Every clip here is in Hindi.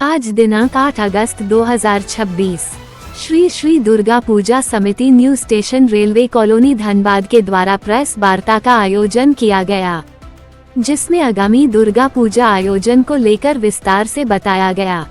आज दिनांक 8 अगस्त 2026 श्री श्री दुर्गा पूजा समिति new station railway colony Dhanbad के द्वारा प्रेस वार्ता का आयोजन किया गया, जिसमें आगामी दुर्गा पूजा आयोजन को लेकर विस्तार से बताया गया।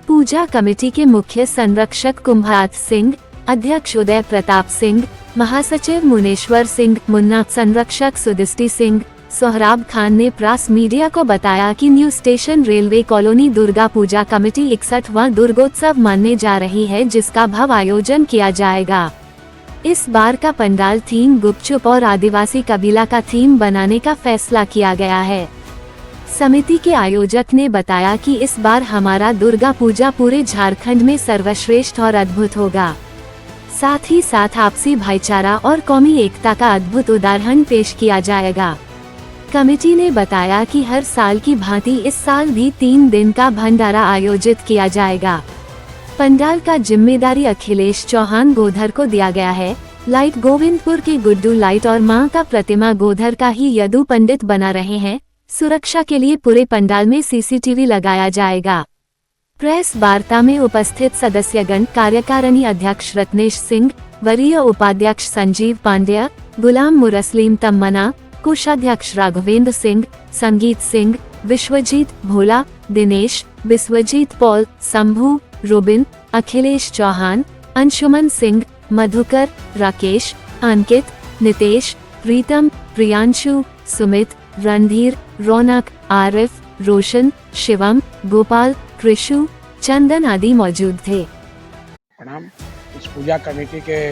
पूजा कमेटी के मुख्य संरक्षक कुंभात सिंह, अध्यक्ष उदय प्रताप सिंह, महासचिव मुनेश्वर सिंह, मुन्ना संरक्षक सुदिष्टि सिंह, सोहराब खान ने प्रेस मीडिया को बताया कि new station railway colony Durga Puja committee 61वां दुर्गोत्सव मानने जा रही है, जिसका भव्य आयोजन किया जाएगा। इस बार का पंडाल थीम गुपचुप और आदिवासी कबीला का थीम बनाने का फैसला किया गया है। समिति के आयोजक ने बताया कि इस बार हमारा दुर्गा पूजा पूरे झारखंड में सर्वश्रेष्ठ और अद्भुत होगा। साथ ही साथ आपसी भाईचारा और कौमी एकता का अद्भुत उदाहरण पेश किया जाएगा। कमेटी ने बताया कि हर साल की भांति इस साल भी 3 दिन का भंडारा आयोजित किया जाएगा। पंडाल का जिम्मेदारी अखिलेश चौहान गोधर को दिया गया है। लाइट गोविंदपुर के गुड्डू लाइट और मां का प्रतिमा गोधर का ही यदु पंडित बना रहे हैं। सुरक्षा के लिए पूरे पंडाल में सीसीटीवी लगाया जाएगा। प्रेस वार्ता में उपस्थित सदस्यगण कार्यकारिणी अध्यक्ष रत्नेश सिंह, वरीय उपाध्यक्ष संजीव पांड्या, गुलाम मुरसलीम तमन्ना, कोषाध्यक्ष राघवेंद्र सिंह, संगीत सिंह, विश्वजीत भोला, दिनेश, विश्वजीत पॉल, शंभू, रोबिन, अखिलेश चौहान, अंशुमन सिंह, मधुकर, राकेश, अंकित, नितेश, प्रीतम, प्रियांशु, सुमित, रणधीर, रौनक, आरिफ, रोशन, शिवम, गोपाल, कृषु, चंदन आदि मौजूद थे। प्रणाम। इस पूजा कमेटी के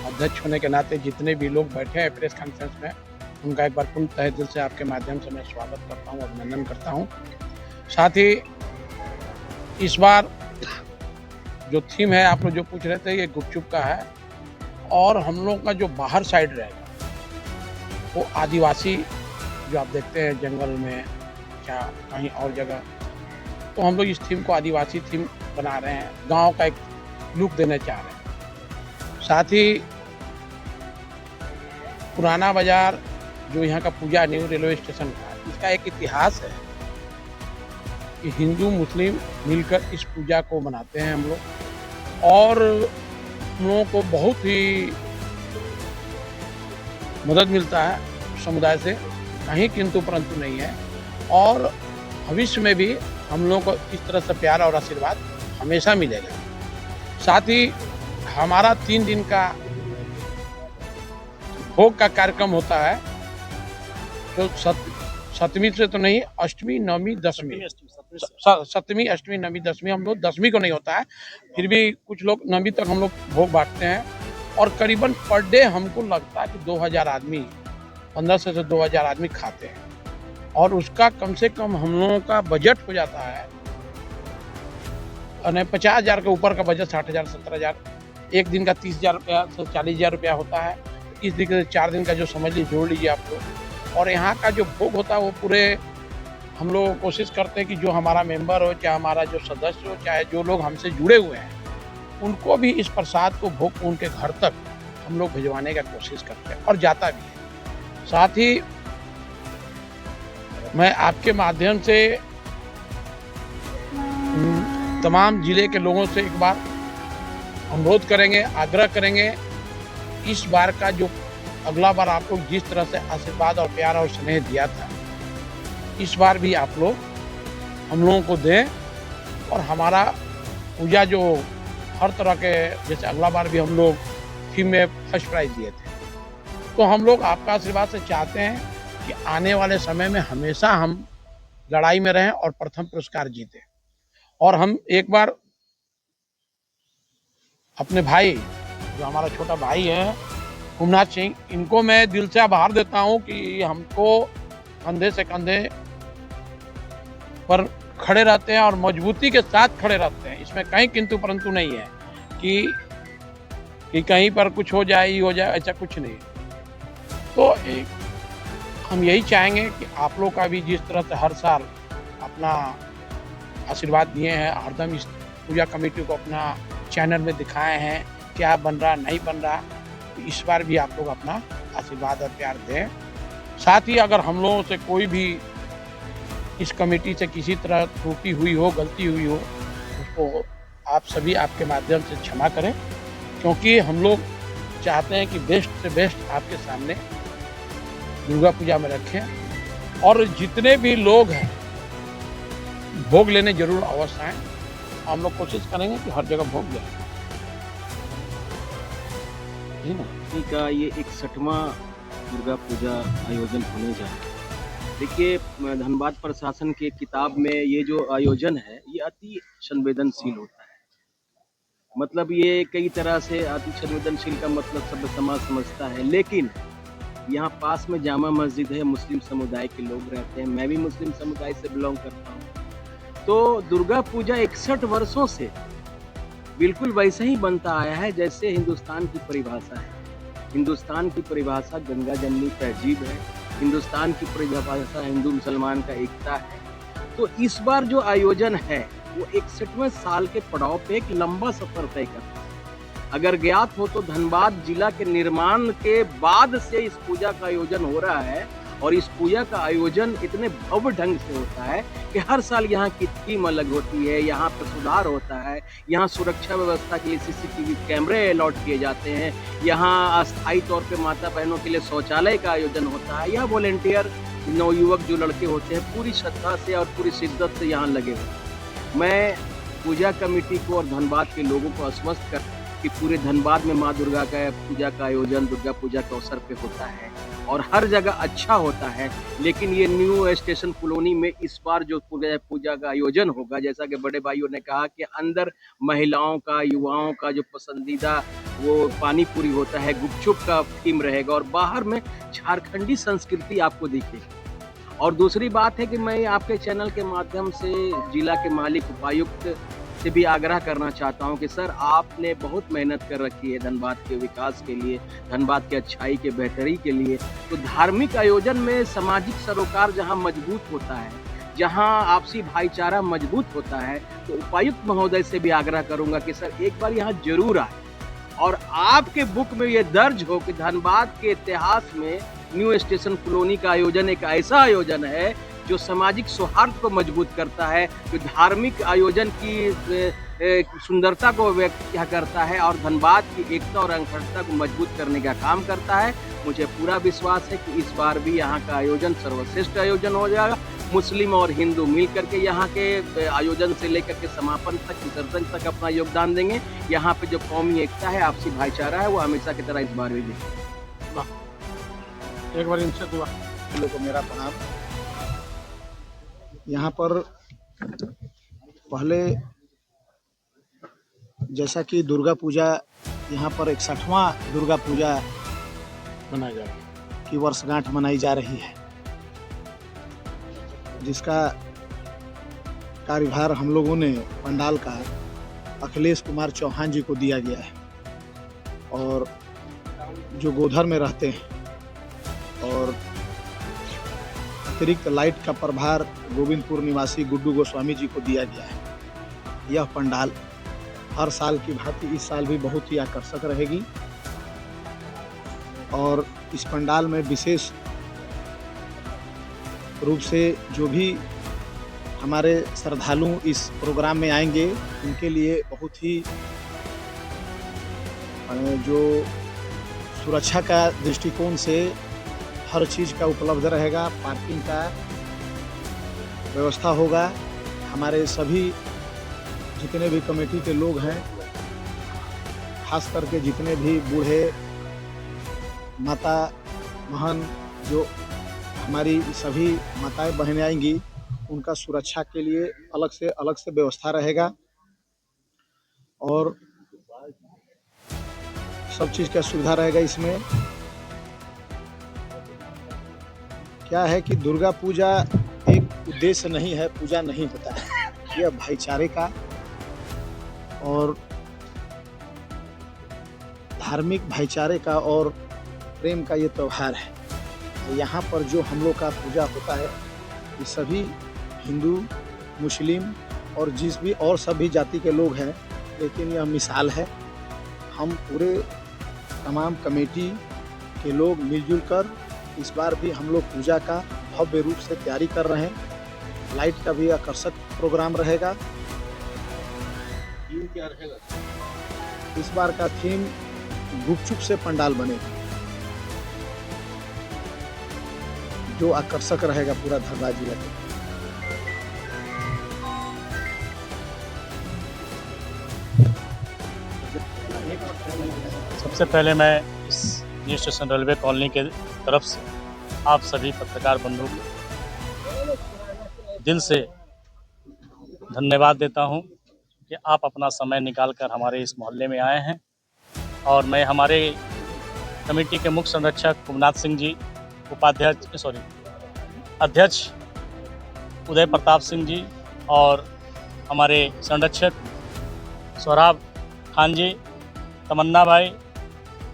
अध्यक्ष होने के नाते जितने भी लोग बैठे हैं प्रेस कॉन्फ्रेंस में, उनका एक बार पूर्ण तहे दिल से आपके माध्यम से मैं स्वागत करता हूं, अभिनंदन करता हूं। साथ ही इस बार जो थीम है, आप लोग जो पूछ रहे थे, ये गुपचुप का है और हम लोग का जो बाहर साइड रहेगा वो आदिवासी, जो आप देखते हैं जंगल में क्या कहीं और जगह, तो हम लोग इस थीम को आदिवासी थीम बना रहे हैं, गांव का एक लुक देना चाह रहे हैं। साथ ही पुराना बाजार जो यहाँ का पूजा न्यू रेलवे स्टेशन का, इसका एक इतिहास है कि हिंदू मुस्लिम मिलकर इस पूजा को मनाते हैं हम लोग, और हम लोगों को बहुत ही मदद मिलता है समुदाय से, कहीं किंतु परंतु नहीं है। और भविष्य में भी हम लोगों को इस तरह से प्यार और आशीर्वाद हमेशा मिलेगा। साथ ही हमारा 3 दिन का भोग का कार्यक्रम होता है, तो सप्तमी से तो नहीं, अष्टमी नवमी दशमी, सप्तमी अष्टमी नवमी दशमी, हम लोग दशमी को नहीं होता है, फिर भी कुछ लोग नवमी तक हम लोग भोग बांटते हैं। और करीबन पर डे हमको लगता है कि 2000 आदमी, 1500 से 2000 आदमी खाते हैं, और उसका कम से कम हम लोगों का बजट हो जाता है 50,000 के ऊपर का बजट, 60,000 70,000, एक दिन का 30,000 रुपया से 40,000 रुपया होता है। इस दिन के 4 दिन का जो समझ लीजिए, जोड़ लीजिए आप लोग। और यहाँ का जो भोग होता है वो पूरे हम लोग कोशिश करते हैं कि जो हमारा मेंबर हो, चाहे हमारा जो सदस्य हो, चाहे जो लोग हमसे जुड़े हुए हैं, उनको भी इस प्रसाद को भोग उनके घर तक हम लोग भिजवाने का कोशिश करते हैं, और जाता भी है। साथ ही मैं आपके माध्यम से तमाम जिले के लोगों से एक बार अनुरोध करेंगे, आग्रह करेंगे, इस बार का जो अगला बार आप लोग जिस तरह से आशीर्वाद और प्यार और स्नेह दिया था, इस बार भी आप लोग हम लोगों को दें। और हमारा पूजा जो हर तरह के, जैसे अगला बार भी हम लोग थीम में फर्स्ट प्राइज दिए थे, तो हम लोग आपका आशीर्वाद से चाहते हैं कि आने वाले समय में हमेशा हम लड़ाई में रहें और प्रथम पुरस्कार जीतें। और हम एक बार अपने भाई, जो हमारा छोटा भाई है कुमनाथ सिंह, इनको मैं दिल से आभार देता हूं कि हमको कंधे से कंधे पर खड़े रहते हैं और मजबूती के साथ खड़े रहते हैं। इसमें कहीं किंतु परंतु नहीं है कि कहीं पर कुछ हो जाए, ही हो जाए, ऐसा कुछ नहीं। तो हम यही चाहेंगे कि आप लोग का भी जिस तरह से हर साल अपना आशीर्वाद दिए हैं, हरदम इस पूजा कमेटी को अपना चैनल में दिखाए हैं, क्या बन रहा नहीं बन रहा, तो इस बार भी आप लोग अपना आशीर्वाद और प्यार दें। साथ ही अगर हम लोगों से कोई भी इस कमेटी से किसी तरह त्रुटि हुई हो, गलती हुई हो, उसको आप सभी आपके माध्यम से क्षमा करें, क्योंकि हम लोग चाहते हैं कि बेस्ट से बेस्ट आपके सामने दुर्गा पूजा में रखें और जितने भी लोग हैं भोग लेने जरूर अवश्य आएँ। हम लोग कोशिश करेंगे कि हर जगह भोग जाए। जी ना? का ये 61वां दुर्गा पूजा आयोजन होने जा रहा है। देखिए, धनबाद प्रशासन के किताब में ये जो आयोजन है, ये अति संवेदनशील होता है। मतलब ये कई तरह से अति संवेदनशील का मतलब सब समाज समझता है, लेकिन यहाँ पास में जामा मस्जिद है, मुस्लिम समुदाय के लोग रहते हैं, मैं भी मुस्लिम समुदाय से बिलोंग करता हूँ। तो दुर्गा पूजा 61 वर्षों से बिल्कुल वैसे ही बनता आया है जैसे हिंदुस्तान की परिभाषा है। हिंदुस्तान की परिभाषा गंगा जमनी तहजीब है, हिंदुस्तान की परिभाषा हिंदू मुसलमान का एकता है। तो इस बार जो आयोजन है वो 61वें साल के पड़ाव पे एक लंबा सफर तय करता है। अगर ज्ञात हो तो धनबाद जिला के निर्माण के बाद से इस पूजा का आयोजन हो रहा है और इस पूजा का आयोजन इतने भव्य ढंग से होता है कि हर साल यहाँ की थीम अलग होती है, यहाँ पर सुधार होता है, यहाँ सुरक्षा व्यवस्था के लिए सीसीटीवी कैमरे अलॉट किए जाते हैं, यहाँ अस्थायी तौर पे माता बहनों के लिए शौचालय का आयोजन होता है, यहाँ वॉलेंटियर नवयुवक जो लड़के होते हैं पूरी श्रद्धा से और पूरी शिद्दत से यहाँ लगे हुए। मैं पूजा कमेटी को और धनबाद के लोगों को आश्वस्त कर कि पूरे धनबाद में माँ दुर्गा का पूजा का आयोजन दुर्गा पूजा के अवसर पे होता है और हर जगह अच्छा होता है, लेकिन ये न्यू स्टेशन कॉलोनी में इस बार जो पूजा का आयोजन होगा, जैसा कि बड़े भाइयों ने कहा कि अंदर महिलाओं का, युवाओं का जो पसंदीदा वो पानी पूरी होता है, गुपचुप का थीम रहेगा और बाहर में झारखंडी संस्कृति आपको दिखेगी। और दूसरी बात है कि मैं आपके चैनल के माध्यम से जिला के मालिक उपायुक्त से भी आग्रह करना चाहता हूं कि सर, आपने बहुत मेहनत कर रखी है धनबाद के विकास के लिए, धनबाद के अच्छाई के बेहतरी के लिए। तो धार्मिक आयोजन में सामाजिक सरोकार जहां मजबूत होता है, जहां आपसी भाईचारा मजबूत होता है, तो उपायुक्त महोदय से भी आग्रह करूंगा कि सर एक बार यहाँ जरूर आए और आपके बुक में ये दर्ज हो कि धनबाद के इतिहास में न्यू स्टेशन कॉलोनी का आयोजन एक ऐसा आयोजन है जो सामाजिक सौहार्द को मजबूत करता है, जो धार्मिक आयोजन की सुंदरता को व्यक्त करता है और धनबाद की एकता और अखंडता को मजबूत करने का काम करता है। मुझे पूरा विश्वास है कि इस बार भी यहाँ का आयोजन सर्वश्रेष्ठ आयोजन हो जाएगा। मुस्लिम और हिंदू मिल करके यहाँ के आयोजन से लेकर के समापन तक, विसर्जन तक अपना योगदान देंगे। यहाँ पे जो कौमी एकता है, आपसी भाईचारा है, वो हमेशा की तरह इस बार भी देंगे। एक बार इनसे दुआ को मेरा प्रणाम। यहाँ पर पहले जैसा कि दुर्गा पूजा यहाँ पर 61वां दुर्गा पूजा मनाया जा रहा है की वर्षगांठ मनाई जा रही है, जिसका कार्यभार हम लोगों ने पंडाल का अखिलेश कुमार चौहान जी को दिया गया है और जो गोधर में रहते हैं, और अतिरिक्त लाइट का प्रभार गोविंदपुर निवासी गुड्डू गोस्वामी जी को दिया गया है। यह पंडाल हर साल की भांति इस साल भी बहुत ही आकर्षक रहेगी और इस पंडाल में विशेष रूप से जो भी हमारे श्रद्धालु इस प्रोग्राम में आएंगे उनके लिए बहुत ही जो सुरक्षा का दृष्टिकोण से हर चीज़ का उपलब्ध रहेगा, पार्किंग का व्यवस्था होगा। हमारे सभी जितने भी कमेटी के लोग हैं, खास करके जितने भी बूढ़े माता बहन जो हमारी सभी माताएं बहनें आएंगी, उनका सुरक्षा के लिए अलग से व्यवस्था रहेगा और सब चीज़ का सुविधा रहेगा। इसमें क्या है कि दुर्गा पूजा एक उद्देश्य नहीं है, पूजा नहीं होता है, यह भाईचारे का और धार्मिक भाईचारे का और प्रेम का ये त्यौहार है। यहाँ पर जो हम लोग का पूजा होता है, ये सभी हिंदू, मुस्लिम और जिस भी और सभी जाति के लोग हैं, लेकिन यह मिसाल है। हम पूरे तमाम कमेटी के लोग मिलजुल कर इस बार भी हम लोग पूजा का भव्य रूप से तैयारी कर रहे हैं। लाइट का भी आकर्षक प्रोग्राम रहेगा। थीम क्या रहेगा? इस बार का थीम गुपचुप से पंडाल बनेगा, जो आकर्षक रहेगा पूरा धनबाद जिला के। सबसे पहले मैं इस न्यू स्टेशन रेलवे कॉलोनी के तरफ से आप सभी पत्रकार बंधुओं को दिल से धन्यवाद देता हूं कि आप अपना समय निकालकर हमारे इस मोहल्ले में आए हैं। और मैं हमारे कमेटी के मुख्य संरक्षक कुमनाथ सिंह जी, अध्यक्ष उदय प्रताप सिंह जी और हमारे संरक्षक सोहराब खान जी, तमन्ना भाई,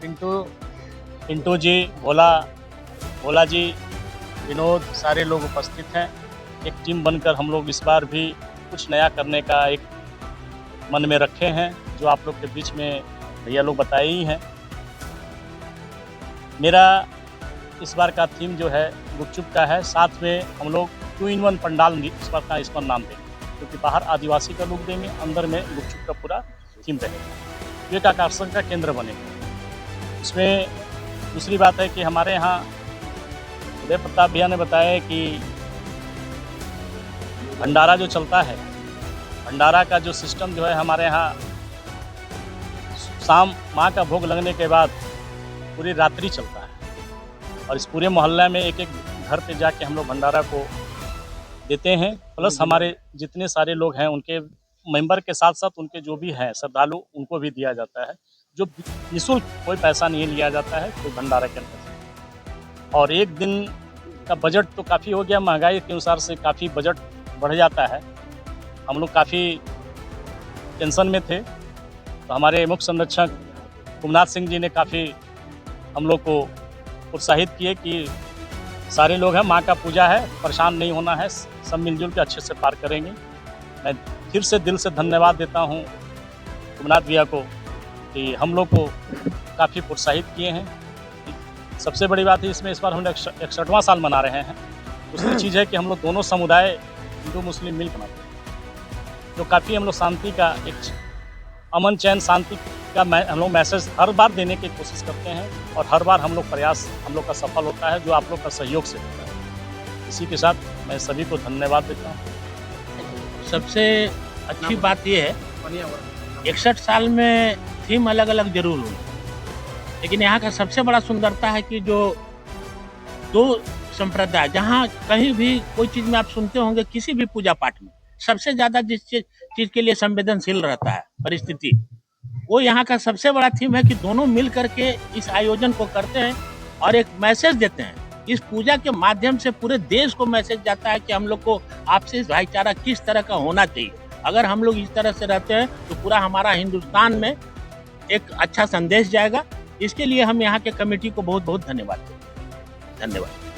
पिंटू जी, भोला जी, विनोद, सारे लोग उपस्थित हैं। एक टीम बनकर हम लोग इस बार भी कुछ नया करने का एक मन में रखे हैं, जो आप लोग के बीच में भैया लोग बताए ही हैं। मेरा इस बार का थीम जो है गुपचुप का है, साथ में हम लोग 2-in-1 पंडाल इस बार का इस पर नाम देंगे, क्योंकि बाहर आदिवासी का लुक देंगे, अंदर में गुपचुप का पूरा थीम रहेगा। एक आकर्षण का केंद्र बनेगा। इसमें दूसरी बात है कि हमारे यहाँ उदय प्रताप भैया ने बताया कि भंडारा जो चलता है, भंडारा का जो सिस्टम जो है हमारे यहाँ शाम माँ का भोग लगने के बाद पूरी रात्रि चलता है, और इस पूरे मोहल्ले में एक घर पे जाके हम लोग भंडारा को देते हैं। प्लस हमारे जितने सारे लोग हैं उनके मेंबर के साथ साथ उनके जो भी हैं श्रद्धालु, उनको भी दिया जाता है, जो निःशुल्क, कोई पैसा नहीं लिया जाता है कोई भंडारा के अंदर। और एक दिन का बजट तो काफ़ी हो गया, महंगाई के अनुसार से काफ़ी बजट बढ़ जाता है। हम लोग काफ़ी टेंशन में थे, तो हमारे मुख्य संरक्षक कुमनाथ सिंह जी ने काफ़ी हम लोग को प्रोत्साहित किए कि सारे लोग हैं, माँ का पूजा है, परेशान नहीं होना है, सब मिलजुल के अच्छे से पार करेंगे। मैं फिर से दिल से धन्यवाद देता हूँ कुमनाथ भैया को कि हम लोग को काफ़ी प्रोत्साहित किए हैं। सबसे बड़ी बात है इसमें, इस बार हम लोग 61वां साल मना रहे हैं। दूसरी चीज़ है कि हम लोग दोनों समुदाय हिंदू मुस्लिम मिल मनाते हैं, जो काफ़ी हम लोग शांति का, एक अमन चैन शांति का हम लोग मैसेज हर बार देने की कोशिश करते हैं, और हर बार हम लोग प्रयास हम लोग का सफल होता है, जो आप लोग का सहयोग से होता है। इसी के साथ मैं सभी को धन्यवाद देता हूँ। सबसे अच्छी बात यह है 61 साल में थीम अलग अलग जरूर हुई, लेकिन यहाँ का सबसे बड़ा सुंदरता है कि जो दो संप्रदाय, जहाँ कहीं भी कोई चीज़ में आप सुनते होंगे, किसी भी पूजा पाठ में सबसे ज़्यादा जिस चीज़ के लिए संवेदनशील रहता है परिस्थिति, वो यहाँ का सबसे बड़ा थीम है कि दोनों मिल करके इस आयोजन को करते हैं और एक मैसेज देते हैं। इस पूजा के माध्यम से पूरे देश को मैसेज जाता है कि हम लोग को आपसी भाईचारा किस तरह का होना चाहिए। अगर हम लोग इस तरह से रहते हैं तो पूरा हमारा हिंदुस्तान में एक अच्छा संदेश जाएगा। इसके लिए हम यहाँ के कमेटी को बहुत बहुत धन्यवाद देते हैं। धन्यवाद।